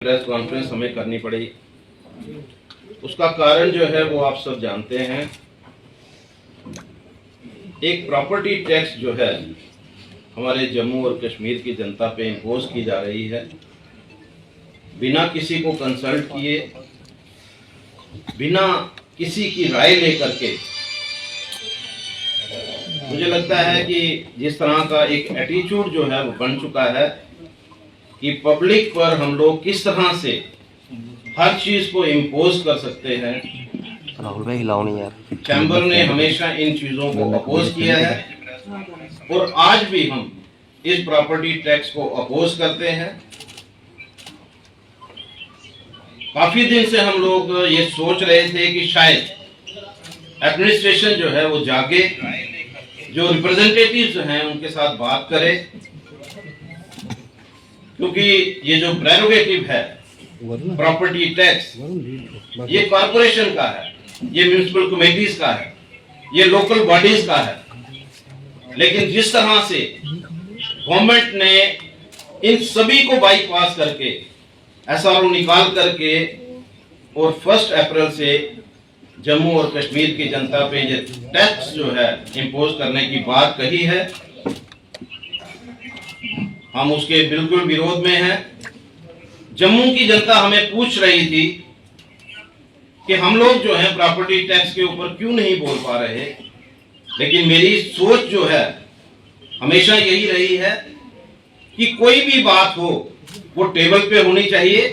Press conference हमें करनी पड़ी। उसका कारण जो है वो आप सब जानते हैं। एक प्रॉपर्टी टैक्स जो है हमारे जम्मू और कश्मीर की जनता पे इम्पोज की जा रही है, बिना किसी को कंसल्ट किए, बिना किसी की राय लेकर के। मुझे लगता है कि जिस तरह का एक एटीट्यूड जो है वो बन चुका है कि पब्लिक पर हम लोग किस तरह से हर चीज को इम्पोज कर सकते हैं। राहुल भाई हिलाओ नहीं यार। चैम्बर ने हमेशा इन चीजों को अपोज किया है और आज भी हम इस प्रॉपर्टी टैक्स को अपोज करते हैं। काफी दिन से हम लोग ये सोच रहे थे कि शायद एडमिनिस्ट्रेशन जो है वो जागे, जो रिप्रेजेंटेटिव्स हैं उनके साथ बात करे, क्योंकि ये जो प्रेरोगेटिव है प्रॉपर्टी टैक्स, ये कॉर्पोरेशन का है, ये म्युनिसिपल कमेटीज का है, ये लोकल बॉडीज का है। लेकिन जिस तरह से गवर्नमेंट ने इन सभी को बाईपास करके एसआरओ निकाल करके और 1 अप्रैल से जम्मू और कश्मीर की जनता पे ये टैक्स जो है इंपोज करने की बात कही है, हम उसके बिल्कुल विरोध में हैं। जम्मू की जनता हमें पूछ रही थी कि हम लोग जो है प्रॉपर्टी टैक्स के ऊपर क्यों नहीं बोल पा रहे, लेकिन मेरी सोच जो है हमेशा यही रही है कि कोई भी बात हो वो टेबल पे होनी चाहिए।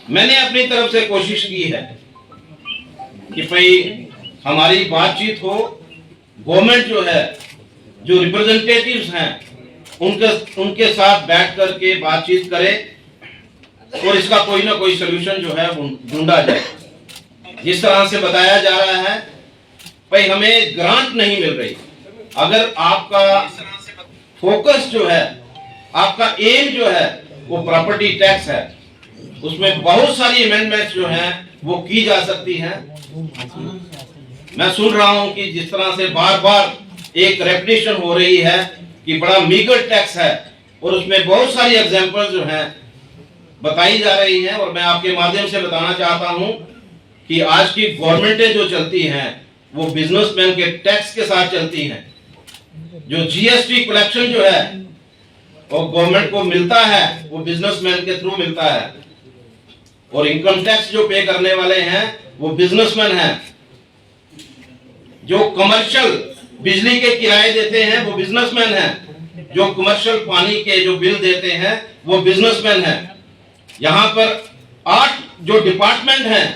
मैंने अपनी तरफ से कोशिश की है कि भाई हमारी बातचीत हो, गवर्नमेंट जो है, जो रिप्रेजेंटेटिव्स हैं उनके साथ बैठ करके बातचीत करे और इसका कोई ना कोई सोल्यूशन जो है ढूंढा जाए। जिस तरह से बताया जा रहा है भाई हमें ग्रांट नहीं मिल रही। अगर आपका फोकस जो है, आपका एम जो है वो प्रॉपर्टी टैक्स है, उसमें बहुत सारी अमेंडमेंट्स जो हैं वो की जा सकती हैं। मैं सुन रहा हूं कि जिस तरह से बार बार एक रेपिटेशन हो रही है कि बड़ा मीगर टैक्स है और उसमें बहुत सारी एग्जांपल्स जो हैं बताई जा रही हैं। और मैं आपके माध्यम से बताना चाहता हूं कि आज की गवर्नमेंटें जो चलती हैं वो बिजनेसमैन के टैक्स के साथ चलती हैं। जो जीएसटी कलेक्शन जो है वो गवर्नमेंट को मिलता है वो बिजनेसमैन के थ्रू मिलता है, और इनकम टैक्स जो पे करने वाले हैं वो बिजनेसमैन हैं। जो कमर्शियल बिजली के किराए देते हैं वो बिजनेसमैन हैं, जो कमर्शियल पानी के जो बिल देते हैं वो बिजनेसमैन हैं। यहाँ पर 8 जो डिपार्टमेंट हैं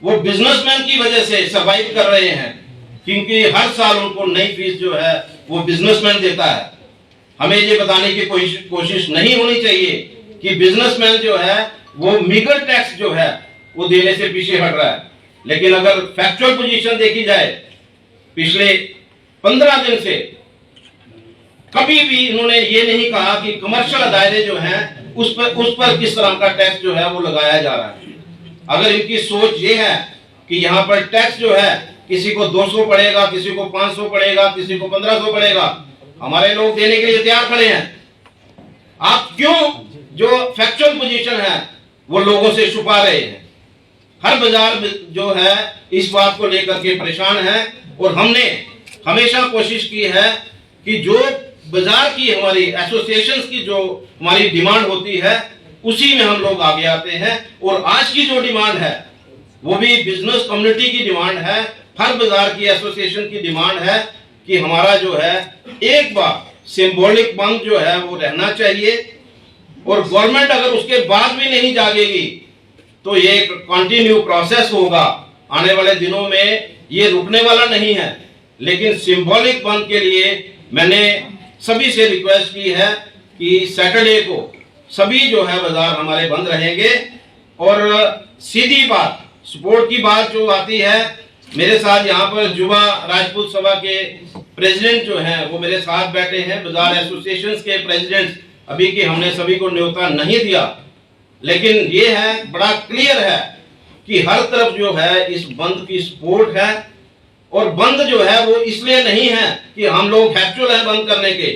वो बिजनेसमैन की वजह से सर्वाइव कर रहे हैं, क्योंकि हर साल उनको नई फीस जो है वो बिजनेसमैन देता है। हमें ये बताने की कोशिश नहीं होनी चाहिए कि बिजनेसमैन जो है वो मीगर टैक्स जो है वो देने से पीछे हट रहा है। लेकिन अगर फैक्चुअल पोजीशन देखी जाए, पिछले 15 दिन से कभी भी इन्होंने ये नहीं कहा कि कमर्शियल दायरे जो हैं उस पर किस तरह का टैक्स जो है वो लगाया जा रहा है। अगर इनकी सोच ये है कि यहाँ पर टैक्स जो है किसी को 200 पड़ेगा, किसी को 500 पड़ेगा, किसी को 1500 पड़ेगा, हमारे लोग देने के लिए तैयार खड़े हैं। आप क्यों जो फैक्चुअल पोजीशन है वो लोगों से छुपा रहे हैं? हर बाजार जो है इस बात को लेकर के परेशान है, और हमने हमेशा कोशिश की है कि जो बाजार की हमारी एसोसिएशंस की जो हमारी डिमांड होती है उसी में हम लोग आगे आते हैं। और आज की जो डिमांड है वो भी बिजनेस कम्युनिटी की डिमांड है, हर बाजार की एसोसिएशन की डिमांड है कि हमारा जो है एक बार सिंबॉलिक बंद जो है वो रहना चाहिए। और गवर्नमेंट अगर उसके बाद भी नहीं जागेगी तो ये एक कंटिन्यू प्रोसेस होगा। आने वाले दिनों में ये रुकने वाला नहीं है। लेकिन सिंबॉलिक बंद के लिए मैंने सभी से रिक्वेस्ट की है कि सैटरडे को सभी जो है बाजार हमारे बंद रहेंगे। और सीधी बात, सपोर्ट की बात जो आती है, मेरे साथ यहाँ पर युवा राजपूत सभा के प्रेसिडेंट जो हैं वो मेरे साथ बैठे हैं, बाजार एसोसिएशन के प्रेसिडेंट। अभी की हमने सभी को न्योता नहीं दिया, लेकिन ये है बड़ा क्लियर है कि हर तरफ जो है इस बंद की सपोर्ट है। और बंद जो है वो इसलिए नहीं है कि हम लोग फैक्चुअल है बंद करने के,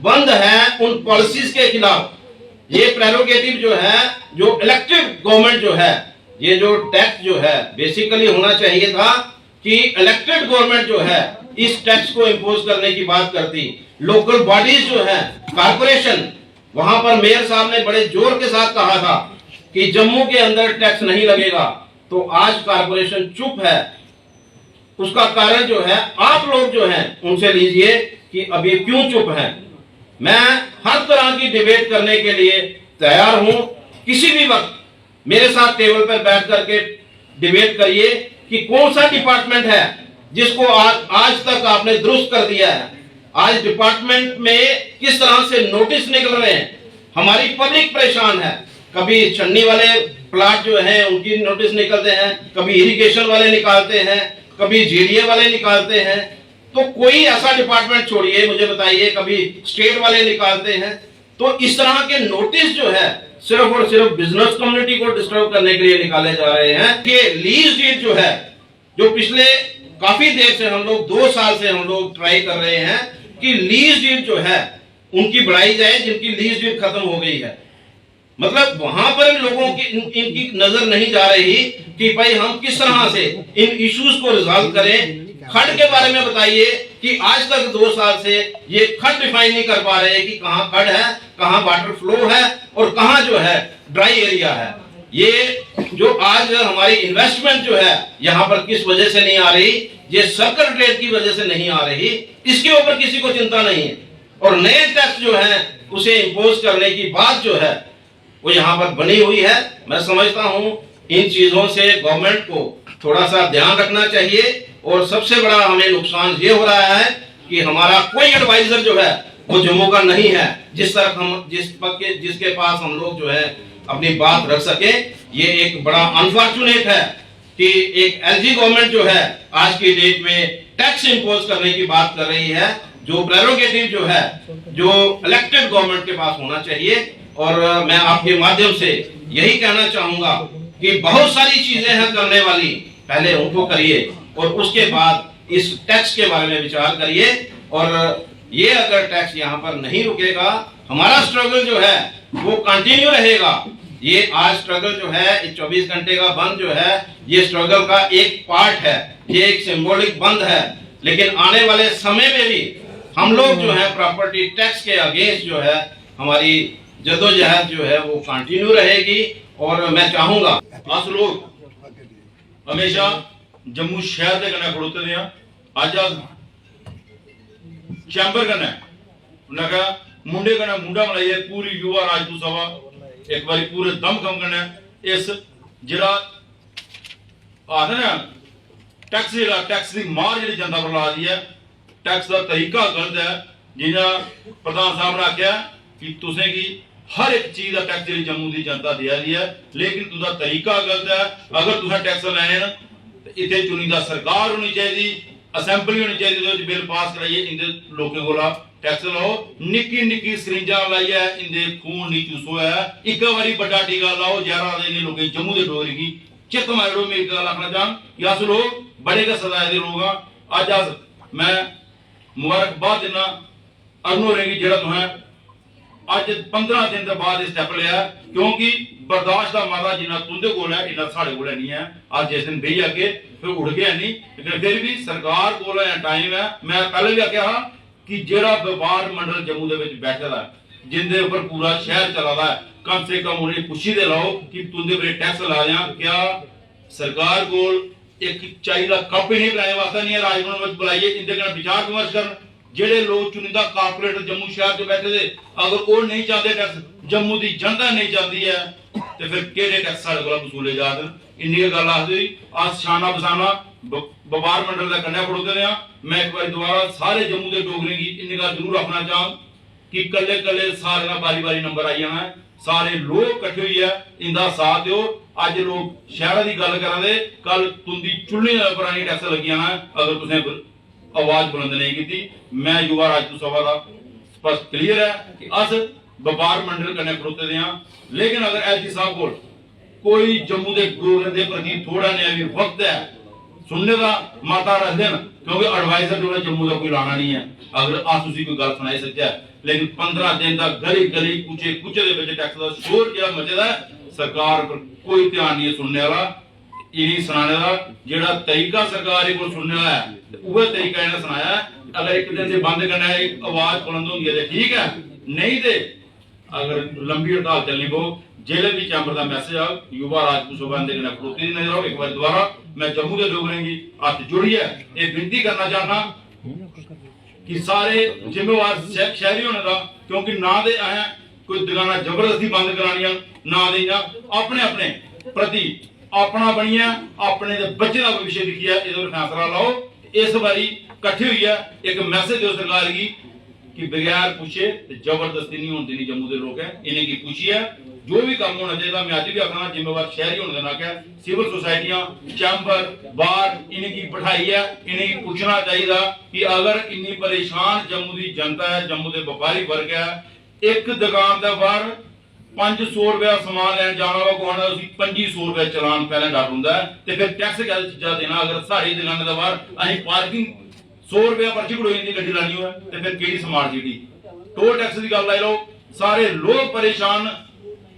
बंद है उन पॉलिसीज के खिलाफ ये प्रेरोगेटिव जो है, जो इलेक्टेड गवर्नमेंट जो है, ये जो टैक्स जो है बेसिकली होना चाहिए था कि इलेक्टेड गवर्नमेंट जो है इस टैक्स को इम्पोज करने की बात करती। लोकल बॉडीज जो है, कारपोरेशन, वहां पर मेयर साहब ने बड़े जोर के साथ कहा था कि जम्मू के अंदर टैक्स नहीं लगेगा, तो आज कारपोरेशन चुप है। उसका कारण जो है आप लोग जो हैं उनसे लीजिए कि अभी क्यों चुप हैं। मैं हर तरह की डिबेट करने के लिए तैयार हूं। किसी भी वक्त मेरे साथ टेबल पर बैठ करके डिबेट करिए कि कौन सा डिपार्टमेंट है जिसको आज तक आपने दुरुस्त कर दिया है। आज डिपार्टमेंट में किस तरह से नोटिस निकल रहे हैं, हमारी पब्लिक परेशान है। कभी छन्नी वाले प्लाट जो हैं उनकी नोटिस निकलते हैं, कभी इरिगेशन वाले निकालते हैं, कभी जीडीए वाले निकालते हैं। तो कोई ऐसा डिपार्टमेंट छोड़िए, मुझे बताइए, कभी स्टेट वाले निकालते हैं। तो इस तरह के नोटिस जो है सिर्फ और सिर्फ बिजनेस कम्युनिटी को डिस्टर्ब करने के लिए निकाले जा रहे हैं। ये लीज डीड जो है, जो पिछले काफी देर से हम लोग 2 साल से हम लोग ट्राई कर रहे हैं कि लीज डीड जो है उनकी बढ़ाई जाए, जिनकी लीज डीड खत्म हो गई है। मतलब वहां पर लोगों की इनकी नजर नहीं जा रही कि भाई हम किस तरह से इन इश्यूज को रिजॉल्व करें। खड के बारे में बताइए कि आज तक 2 साल से ये खड डिफाइन नहीं कर पा रहे कि कहां खड है, कहां वाटर फ्लो है और कहां जो है ड्राई एरिया है। ये जो आज हमारी इन्वेस्टमेंट जो है यहाँ पर किस वजह से नहीं आ रही, ये सर्कल ट्रेड की वजह से नहीं आ रही, इसके ऊपर किसी को चिंता नहीं है। और नए टैक्स जो है उसे इम्पोज करने की बात जो है वो यहाँ पर बनी हुई है। मैं समझता हूँ इन चीजों से गवर्नमेंट को थोड़ा सा ध्यान रखना चाहिए। और सबसे बड़ा हमें नुकसान ये हो रहा है कि हमारा कोई एडवाइजर जो है वो जम्मू का नहीं है, जिसके पास हम लोग जो है अपनी बात रख सके। ये एक बड़ा अनफॉर्चुनेट है कि एक एलजी गवर्नमेंट जो है आज की डेट में टैक्स इम्पोज करने की बात कर रही है, जो प्रेरोगेटिव जो है जो इलेक्टेड गवर्नमेंट के पास होना चाहिए। और मैं आपके माध्यम से यही कहना चाहूंगा कि बहुत सारी चीजें हैं करने वाली, पहले उनको करिए और उसके बाद इस टैक्स के बारे में विचार करिए। और ये अगर टैक्स यहाँ पर नहीं रुकेगा, हमारा स्ट्रगल जो है वो कंटिन्यू रहेगा। ये आज स्ट्रगल जो है 24 घंटे का बंद जो है, ये स्ट्रगल का एक पार्ट है, ये एक सिंबॉलिक बंद है। लेकिन आने वाले समय में भी हम लोग जो है प्रॉपर्टी टैक्स के अगेंस्ट जो है हमारी जद्दोजहद जो है वो कंटिन्यू रहेगी। और मैं चाहूंगा अस लोग हमेशा जम्मू शहर के कन्नै खड़ोते दे अज चैंबर कन्नै उन्हें कहा मुंडे कन्नै मुंडा मिलाइए पूरी युवा राजपूत सभा एक बार पूरे दमखम कन्नै इस जिहड़ा आखदे ना टैक्स की मार जी जनता पर ला दी है, टैक्स का तरीका गलत है। जिन्हें प्रधान साहब ने आख्या कि तुसें की हर एक चीज का टैक्स जी जम्मू की जनता दे दी है, लेकिन तुझा तरीका गलत है। अगर तुसें टैक्स लैने तो इतने चुनिंदा सरकार होनी चाहिए, असैंबली होनी चाहिए, बिल पास कराइए, इंदे लोकें कोला टैक्स लाओ। निक्की निक्की सरिंजा लाइए इंदे खून नहीं चूसो है, एक बारी बड़ा टीका लाओ जहरा देने लोकें जम्मू के डोगरे की चित मारो। मैं एक गल आखना चाह कि अस लोग बड़े गै सदाए दे लोग हाँ। अज अस मैं मुबारकबाद देना अरुण होरें गी, जेहड़ा तुसें अज 15 दिन के बाद स्टैप लिया, क्योंकि बर्दाश्त का माता जिन्ना तुंदे कोल है इन्ना साढ़े कोल नहीं है। अज जिस दिन बेही अगे फिर उड़ गया नहीं, लेकिन फिर भी सरकार कोल टाइम है। मैं पहले भी आख्या कि जेड़ा व्यापार मंडल जम्मू के बैठे दा जिंदे उपर पूरा शहर चला दा है, कम से कम उन्हें पुछी दे लाओ कि तुंदे पर टैक्स ला दें। क्या सरकार कोल एक चाय का कप ही नहीं बनाने वास्ते नहीं है, राजभवन में बुलाइए, इंदे कन्नै विचार विमर्श कर। जेडे लोग चुनिंदा कारपोरेटर जम्मू शहर च बैठे थे, अगर वो नहीं चाहते टैक्स, जम्मू की जनता नहीं चाहती है, तो फिर केड़े टैक्स साढ़े कोला वसूले जा रहे। इन्नी गल आखदी अस शाना बसाना व्यापार मंडल के कन्नै खड़ोते हैं। मैं एक बार दोबारा सारे जम्मू के डोगरे की इन्नी गल जरूर आखना चाह कि कल्ले कल्ले सारे बारी बारी नंबर आई जाना है, सारे लोग कट्ठे हुई है, इंदा साथ दो। अज लोग शहर की गल करा दे, कल तुंदी चुल्ली पुरानी टैक्स लगी जाना है अगर तुसें आवाज बुलंद नहीं की। मैं युवा राजपूत सभा का स्पष्ट क्लियर है कि अस व्यापार मंडल कन्नै खड़ोते दे हां, लेकिन अगर एलजी साहब को कोई जम्मू के डोगरे के प्रति थोड़ा नेहा भी वक्त है सुनने का माता रख देन, क्योंकि एडवाइजर जो है जम्मू का कोई लाना नहीं है। अगर अस उसी कोई गल सुनाई सकते हैं लेकिन 15 दिन का गली गली कुचे कुचे दे विच टैक्स का शोर जिहड़ा मचदा सरकार पर कोई ध्यान नहीं सुनने वाला इन्हीं सुनाने का जिहड़ा तरीका सरकार को सुनने वाला है वह तरीका इन्हें सुनाया। अगर एक दिन से बंद करना है आवाज बुलंद होंगी है ठीक है, नहीं तो अगर लंबी हड़ताल चलनी पो जिले भी चैंबर का मैसेज आ युवा राजपूत सभा के खड़ोती नजर आओ। एक बार दोबारा मैं जम्मू के लोग रहेंगी हाथ जोड़िए ये विनती करना चाहना कि सारे जिम्मेवार शहरी होने का, क्योंकि ना दे आए कोई दुकाना जबरदस्ती बंद करानियां ना दे अपने अपने प्रति अपना बनिया अपने बच्चे का भविष्य दिखिया इस फैसला लाओ। इस बारी इकट्ठे हुई है एक मैसेज दो सरकार की कि बगैर पूछे जबरदस्ती नहीं होती नहीं जम्मू के लोग है इन्हें की पूछी है जो भी काम होना चाहिए। मैं अज भी आखना जिम्मेवार शहरी होने का नाक सिविल सोसाइटियां चैंबर बार इन्हें की बिठाई है इन्हें की पूछना चाहिए कि अगर इन्नी परेशान जम्मू की जनता है जम्मू के व्यापारी वर्ग है एक दुकान का बाहर 500 रुपया समान लैन जाना वा कोहना 2500 रुपया चलान पहले डर होंगे तो फिर टैक्स क्या चीजा देना। अगर साड़ी दुकान का बाहर अं पार्किंग 100 रुपया पर्ची कटोई गड्डी लानी हो तो फिर कि स्मार्ट सिटी टोल टैक्स की गल लाई लो। सारे लोग परेशान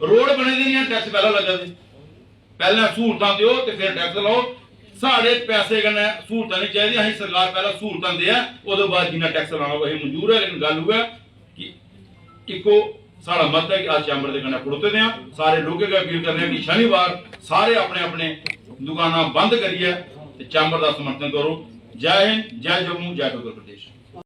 रोड बने दे नहीं टैक्स पहला लगा दे पहले सहूलतां दो तो फिर टैक्स लाओ। साढ़े पैसे कन्नै सहूलतां नहीं चाहिए अं सरकार पहला सहूलतां दे उस बाद जिन्ना टैक्स लाना वही मंजूर है। लेकिन गल हुआ कि इको सारा मत है कि आज चैंबर के कन्नै खड़ोते हैं सारे लोगों को अपील कर रहे हैं कि शनिवार सारे अपने अपने दुकाना बंद करिए चैंबर का समर्थन करो। जय हिंद जय जम्मू जय उत्तर प्रदेश।